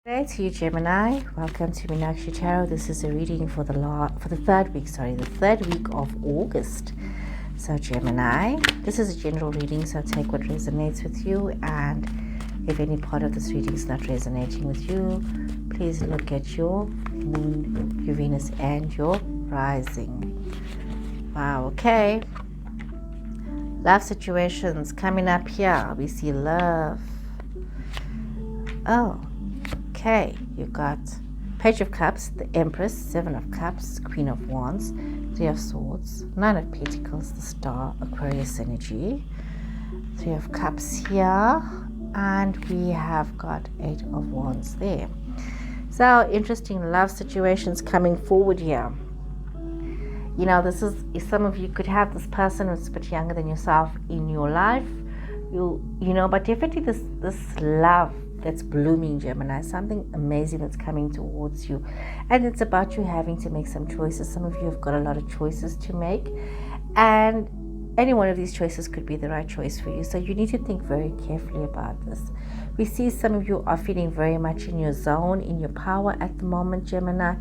Hey to you, Gemini. Welcome to Meenakshi Tarot. This is a reading for the third week of August. So Gemini, this is a general reading, so take what resonates with you, and if any part of this reading is not resonating with you, please look at your moon, your Venus, and your rising. Wow, okay. Love situations coming up here. We see love. Oh, okay, you got Page of Cups, the Empress, Seven of Cups, Queen of Wands, Three of Swords, Nine of Pentacles, the Star, Aquarius energy, Three of Cups here, and we have got Eight of Wands there. So interesting love situations coming forward here. You know, this is, some of you could have this person who's a bit younger than yourself in your life, but definitely this love that's blooming, Gemini, something amazing that's coming towards you, and it's about you having to make some choices. Some of you have got a lot of choices to make, and any one of these choices could be the right choice for you, so you need to think very carefully about this. We see some of you are feeling very much in your zone, in your power at the moment, Gemini,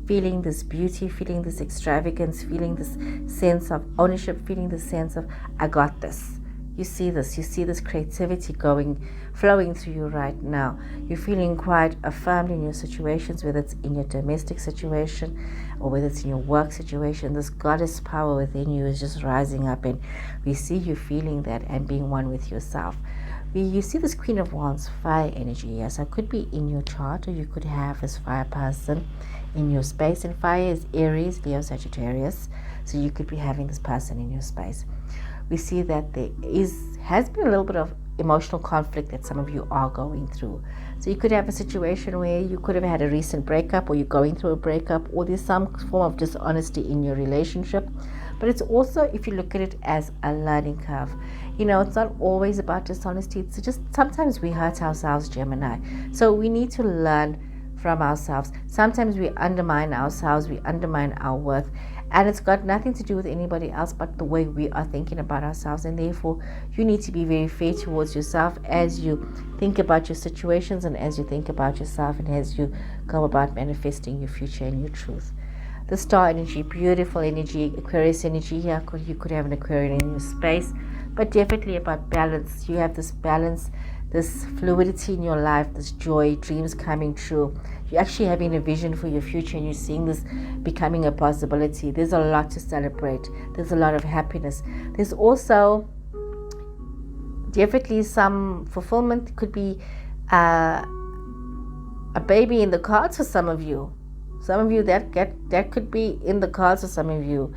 feeling this beauty, feeling this extravagance, feeling this sense of ownership, feeling the sense of, I got this. You see this creativity flowing through you right now. You're feeling quite affirmed in your situations, whether it's in your domestic situation or whether it's in your work situation. This goddess power within you is just rising up, and we see you feeling that and being one with yourself. You see this Queen of Wands, fire energy. Yes, it could be in your chart, or you could have this fire person in your space. And fire is Aries, Leo, Sagittarius. So you could be having this person in your space. We see that there has been a little bit of emotional conflict that some of you are going through. So you could have a situation where you could have had a recent breakup, or you're going through a breakup, or there's some form of dishonesty in your relationship. But it's also, if you look at it as a learning curve, it's not always about dishonesty. It's just sometimes we hurt ourselves, Gemini. So we need to learn from ourselves. Sometimes we undermine ourselves, we undermine our worth, and it's got nothing to do with anybody else but the way we are thinking about ourselves. And therefore you need to be very fair towards yourself as you think about your situations, and as you think about yourself, and as you go about manifesting your future and your truth. The Star energy, beautiful energy, Aquarius energy here. You could have an Aquarian in your space, but definitely about balance. You have this balance, this fluidity in your life, this joy, dreams coming true. You're actually having a vision for your future, and you're seeing this becoming a possibility. There's a lot to celebrate. There's a lot of happiness. There's also definitely some fulfillment. Could be a baby in the cards for some of you. Some of you that could be in the cards for some of you,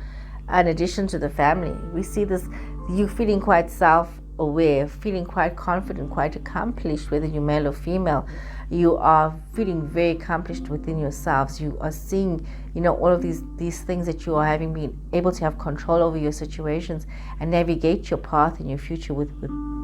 in addition to the family. We see this, you feeling quite self-aware, feeling quite confident, quite accomplished, whether you're male or female. You are feeling very accomplished within yourselves. You are seeing, all of these things that you are having, been able to have control over your situations and navigate your path in your future with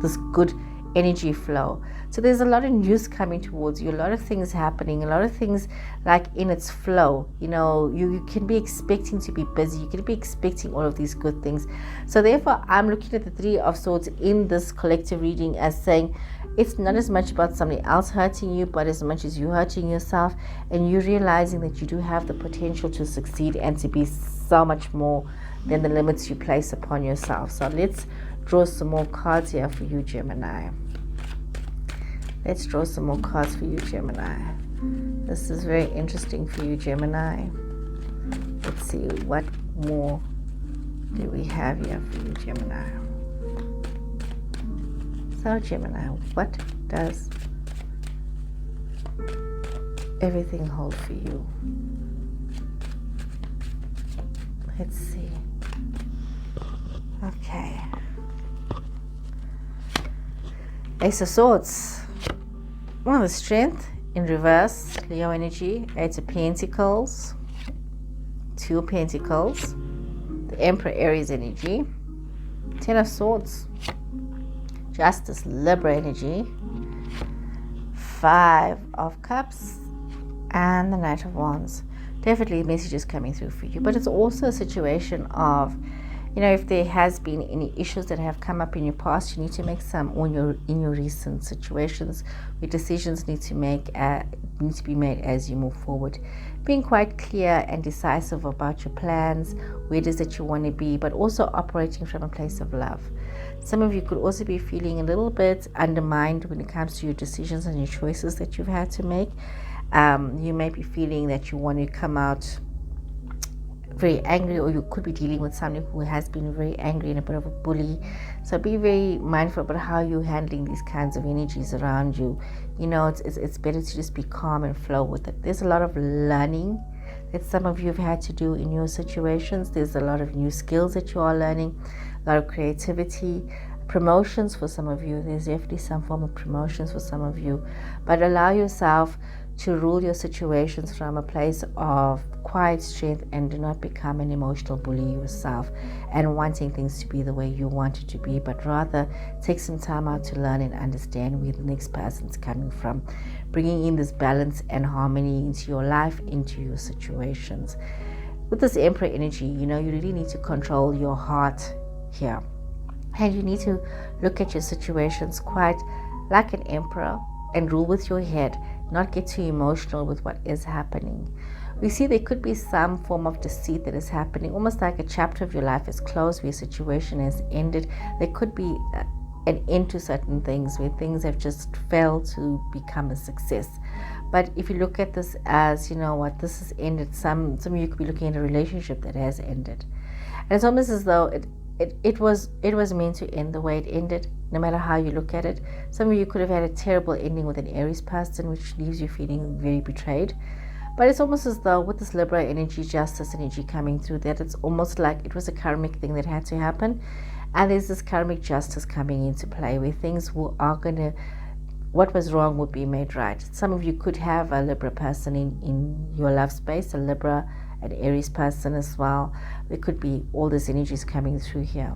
this good energy flow. So there's a lot of news coming towards you, a lot of things happening, a lot of things like in its flow. You can be expecting to be busy. You can be expecting all of these good things. So therefore, I'm looking at the Three of Swords in this collective reading as saying, it's not as much about somebody else hurting you, but as much as you hurting yourself, and you realizing that you do have the potential to succeed and to be so much more than the limits you place upon yourself. So let's draw some more cards here for you, Gemini. Let's draw some more cards for you, Gemini. This is very interesting for you, Gemini. Let's see, what more do we have here for you, Gemini? So, Gemini, what does everything hold for you? Let's see. Okay. Ace of Swords. Well, the Strength in reverse, Leo energy. Eight of Pentacles, Two of Pentacles, the Emperor, Aries energy. Ten of Swords, Justice, Libra energy. Five of Cups, and the Knight of Wands. Definitely messages coming through for you, but it's also a situation of if there has been any issues that have come up in your past, you need to make some, or in your recent situations where decisions need to be made as you move forward. Being quite clear and decisive about your plans, where it is that you want to be, but also operating from a place of love. Some of you could also be feeling a little bit undermined when it comes to your decisions and your choices that you've had to make. You may be feeling that you want to come out very angry, or you could be dealing with somebody who has been very angry and a bit of a bully. So be very mindful about how you're handling these kinds of energies around you. It's better to just be calm and flow with it. There's a lot of learning that some of you have had to do in your situations. There's a lot of new skills that you are learning, a lot of creativity, promotions for some of you. There's definitely some form of promotions for some of you, but allow yourself to rule your situations from a place of quiet strength, and do not become an emotional bully yourself and wanting things to be the way you want it to be, but rather take some time out to learn and understand where the next person's coming from, bringing in this balance and harmony into your life, into your situations. With this Emperor energy, you really need to control your heart here, and you need to look at your situations quite like an emperor and rule with your head, not get too emotional with what is happening. We see there could be some form of deceit that is happening, almost like a chapter of your life is closed, where your situation has ended. There could be an end to certain things, where things have just failed to become a success. But if you look at this as, this has ended, some of you could be looking at a relationship that has ended. And it's almost as though it was meant to end the way it ended, no matter how you look at it. Some of you could have had a terrible ending with an Aries person, which leaves you feeling very betrayed. But it's almost as though with this Libra energy, justice energy coming through, that it's almost like it was a karmic thing that had to happen. And there's this karmic justice coming into play, where things what was wrong would be made right. Some of you could have a Libra person in your love space, a Libra, an Aries person as well. There could be all these energies coming through here.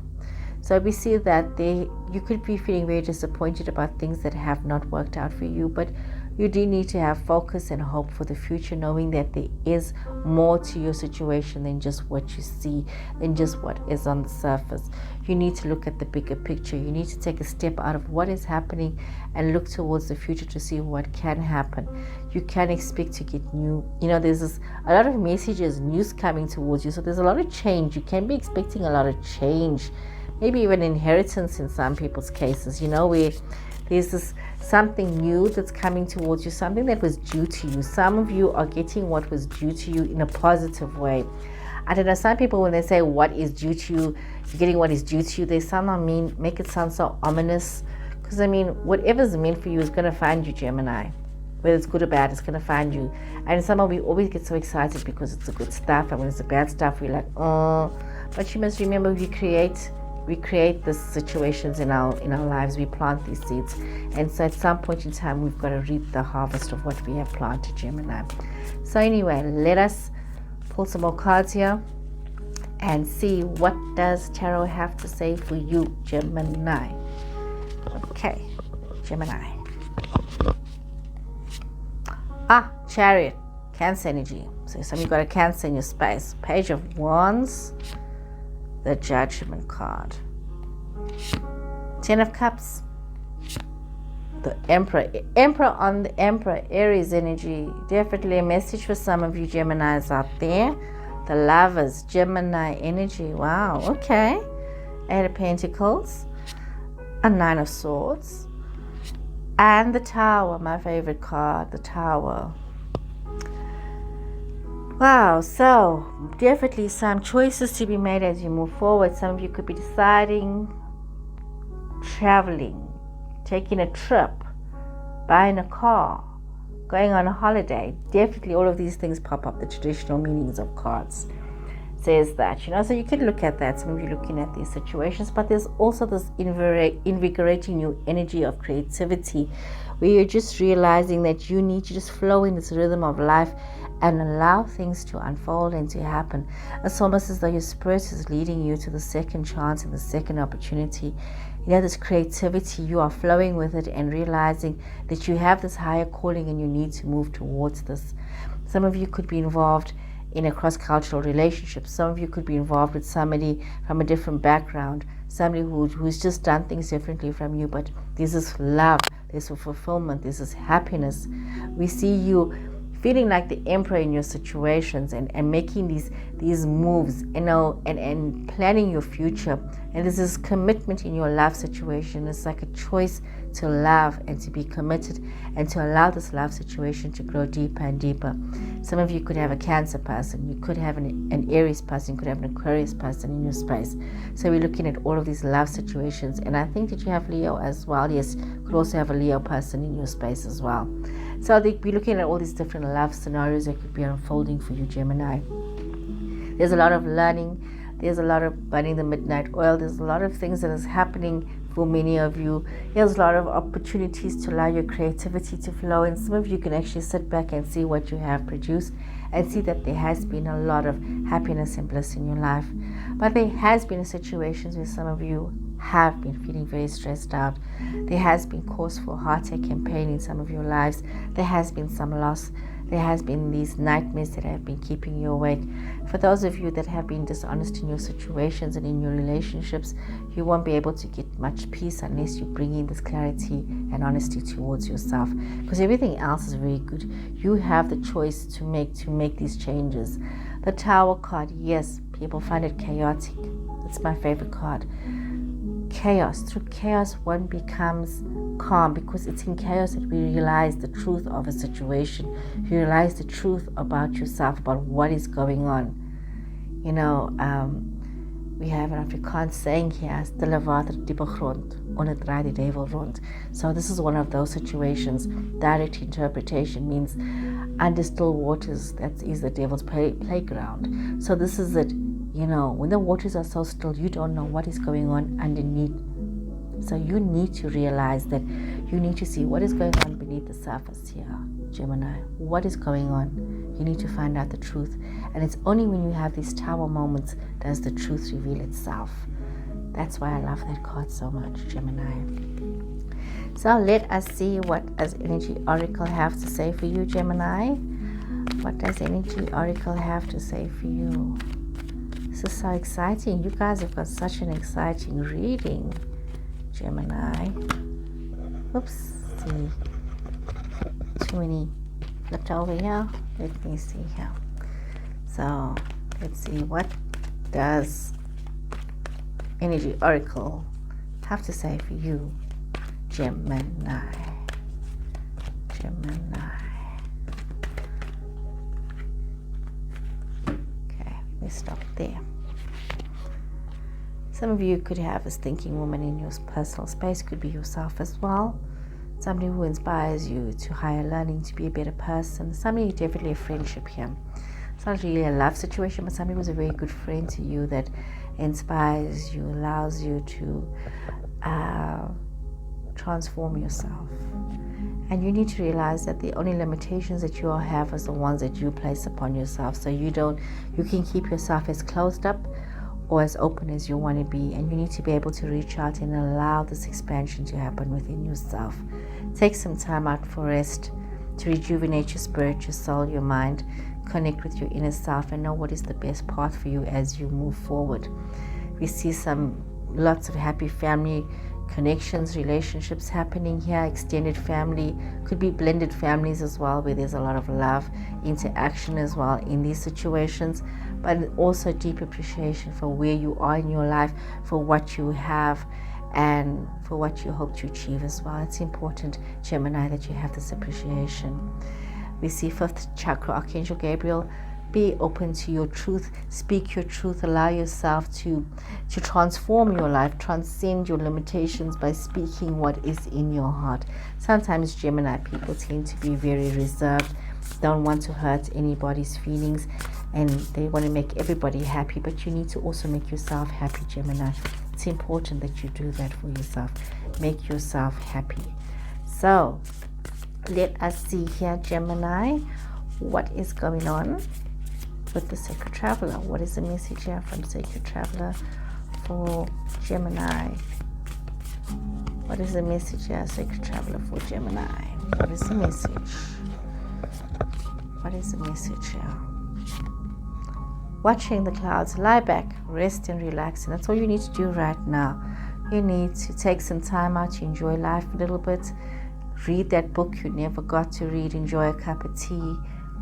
So we see that you could be feeling very disappointed about things that have not worked out for you, but you do need to have focus and hope for the future, knowing that there is more to your situation than just what you see, than just what is on the surface. You need to look at the bigger picture. You need to take a step out of what is happening and look towards the future to see what can happen. You can expect to get new, there's a lot of messages, news coming towards you. So there's a lot of change. You can be expecting a lot of change, maybe even inheritance in some people's cases, where there's this something new that's coming towards you, something that was due to you. Some of you are getting what was due to you in a positive way. I don't know, some people, when they say what is due to you, you're getting what is due to you, they somehow make it sound so ominous. Because whatever's meant for you is going to find you, Gemini. Whether it's good or bad, it's going to find you. And somehow we always get so excited because it's the good stuff, and when it's the bad stuff, we're like, oh. But you must remember, we create these situations in our lives. We plant these seeds, and so at some point in time we've got to reap the harvest of what we have planted, Gemini. So anyway, let us pull some more cards here and see what does Tarot have to say for you, Gemini. Okay, Gemini. Chariot, Cancer energy. So some of you got a Cancer in your space. Page of Wands, the Judgment card, 10 of Cups, the Emperor on the Emperor, Aries energy. Definitely a message for some of you Geminis out there. The Lovers, Gemini energy. Wow, okay. 8 of Pentacles, a 9 of Swords, and the Tower, my favorite card, the Tower. Wow, so definitely some choices to be made as you move forward. Some of you could be deciding, traveling, taking a trip, buying a car, going on a holiday. Definitely all of these things pop up, the traditional meanings of cards says that, so you can look at that. Some of you looking at these situations, but there's also this invigorating new energy of creativity, where you're just realizing that you need to just flow in this rhythm of life and allow things to unfold and to happen. It's almost as though your spirit is leading you to the second chance and the second opportunity. This creativity, you are flowing with it and realizing that you have this higher calling and you need to move towards this. Some of you could be involved in a cross-cultural relationship. Some of you could be involved with somebody from a different background, somebody who's just done things differently from you, but there's this love, there's a fulfillment, there's this happiness. We see you feeling like the emperor in your situations and making these moves, and planning your future. And there's this commitment in your love situation. It's like a choice to love and to be committed and to allow this love situation to grow deeper and deeper. Some of you could have a Cancer person, you could have an Aries person, you could have an Aquarius person in your space. So we're looking at all of these love situations. And I think that you have Leo as well. Yes, you could also have a Leo person in your space as well. So I think we're looking at all these different love scenarios that could be unfolding for you, Gemini. There's a lot of learning. There's a lot of burning the midnight oil. There's a lot of things that is happening for many of you. There's a lot of opportunities to allow your creativity to flow. And some of you can actually sit back and see what you have produced and see that there has been a lot of happiness and bliss in your life. But there has been situations where some of you have been feeling very stressed out. There has been cause for heartache and pain in some of your lives. There has been some loss. There has been these nightmares that have been keeping you awake. For those of you that have been dishonest in your situations and in your relationships, you won't be able to get much peace unless you bring in this clarity and honesty towards yourself, because everything else is very good. You have the choice to make these changes. The Tower card, yes, people find it chaotic. It's my favorite card. Chaos. Through chaos, one becomes calm, because it's in chaos that we realize the truth of a situation. You realize the truth about yourself, about what is going on. We have an Afrikaans saying here, stille water, diepe grond, onderdraai die duivel rond. So this is one of those situations. Direct interpretation means under still waters, that is the devil's playground. So this is it. When the waters are so still, you don't know what is going on underneath. So you need to realize that you need to see what is going on beneath the surface here, Gemini. What is going on? You need to find out the truth. And it's only when you have these Tower moments does the truth reveal itself. That's why I love that card so much, Gemini. So let us see what does Energy Oracle have to say for you, Gemini. What does Energy Oracle have to say for you? This is so exciting. You guys have got such an exciting reading, Gemini. Oops, see. Too many flipped over here. Let me see here. So let's see, what does Energy Oracle have to say for you, Gemini? Okay, we stop there. Some of you could have this thinking woman in your personal space, could be yourself as well. Somebody who inspires you to higher learning, to be a better person. Somebody, definitely a friendship here. It's not really a love situation, but somebody who's a very good friend to you that inspires you, allows you to transform yourself. And you need to realize that the only limitations that you all have is the ones that you place upon yourself. So you can keep yourself as closed up or as open as you want to be, and you need to be able to reach out and allow this expansion to happen within yourself. Take some time out for rest, to rejuvenate your spirit, your soul, your mind, connect with your inner self, and know what is the best path for you as you move forward. We see lots of happy family connections, relationships happening here, extended family, could be blended families as well, where there's a lot of love, interaction as well in these situations, but also deep appreciation for where you are in your life, for what you have, and for what you hope to achieve as well. It's important, Gemini, that you have this appreciation. We see 5th chakra, Archangel Gabriel. Be open to your truth, speak your truth, allow yourself to transform your life, transcend your limitations by speaking what is in your heart. Sometimes Gemini people tend to be very reserved, don't want to hurt anybody's feelings, and they want to make everybody happy, but you need to also make yourself happy, Gemini. It's important that you do that for yourself. Make yourself happy. So let us see here, Gemini, what is going on with the Sacred Traveler. What is the message here from Sacred Traveler for Gemini? What is the message here, Sacred Traveler, for Gemini? What is the message? What is the message here? watching the clouds. Lie back, rest and relax. And that's all you need to do right now. You need to take some time out to enjoy life a little bit. Read that book you never got to read. Enjoy a cup of tea,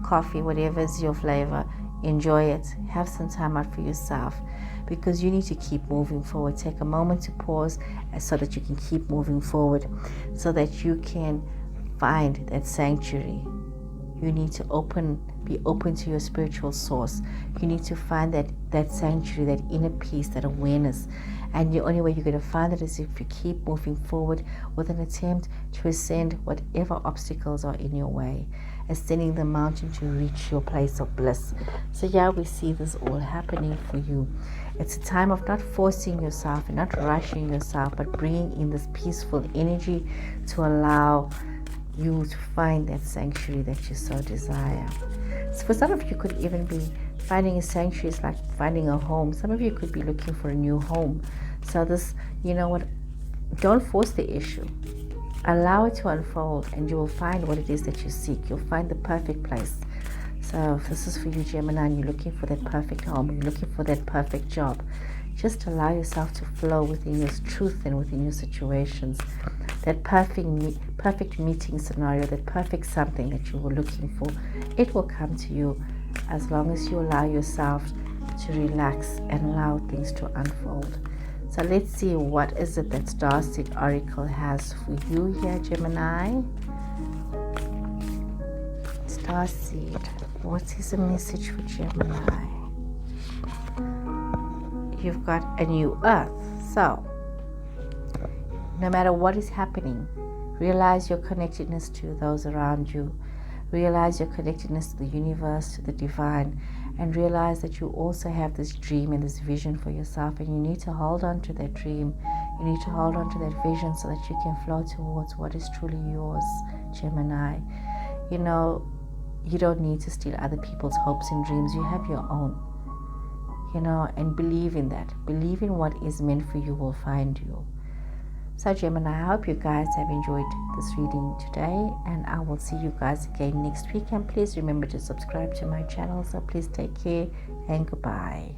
coffee, whatever is your flavor. Enjoy it. Have some time out for yourself, because you need to keep moving forward. Take a moment to pause so that you can keep moving forward, so that you can find that sanctuary. You need to be open to your spiritual source. You need to find that sanctuary, that inner peace, that awareness. And the only way you're going to find it is if you keep moving forward with an attempt to ascend whatever obstacles are in your way, ascending the mountain to reach your place of bliss. So yeah, we see this all happening for you. It's a time of not forcing yourself and not rushing yourself, but bringing in this peaceful energy to allow you to find that sanctuary that you so desire. So for some of you, could even be finding a sanctuary is like finding a home. Some of you could be looking for a new home. So this, you know what, don't force the issue. Allow it to unfold, and you will find what it is that you seek. You'll find the perfect place. So if this is for you, Gemini, and you're looking for that perfect home, you're looking for that perfect job, just allow yourself to flow within your truth and within your situations. That perfect meeting scenario, that perfect something that you were looking for, it will come to you as long as you allow yourself to relax and allow things to unfold. So let's see, what is it that Starseed Oracle has for you here, Gemini? Starseed, what is the message for Gemini? You've got a new earth. So no matter what is happening, realize your connectedness to those around you. Realize your connectedness to the universe, to the divine, and realize that you also have this dream and this vision for yourself, and you need to hold on to that dream. You need to hold on to that vision so that you can flow towards what is truly yours, Gemini. You know, you don't need to steal other people's hopes and dreams. You have your own, you know, and believe in that. Believe in what is meant for you will find you. So Gemini, I hope you guys have enjoyed this reading today, and I will see you guys again next week. And please remember to subscribe to my channel. So please take care and goodbye.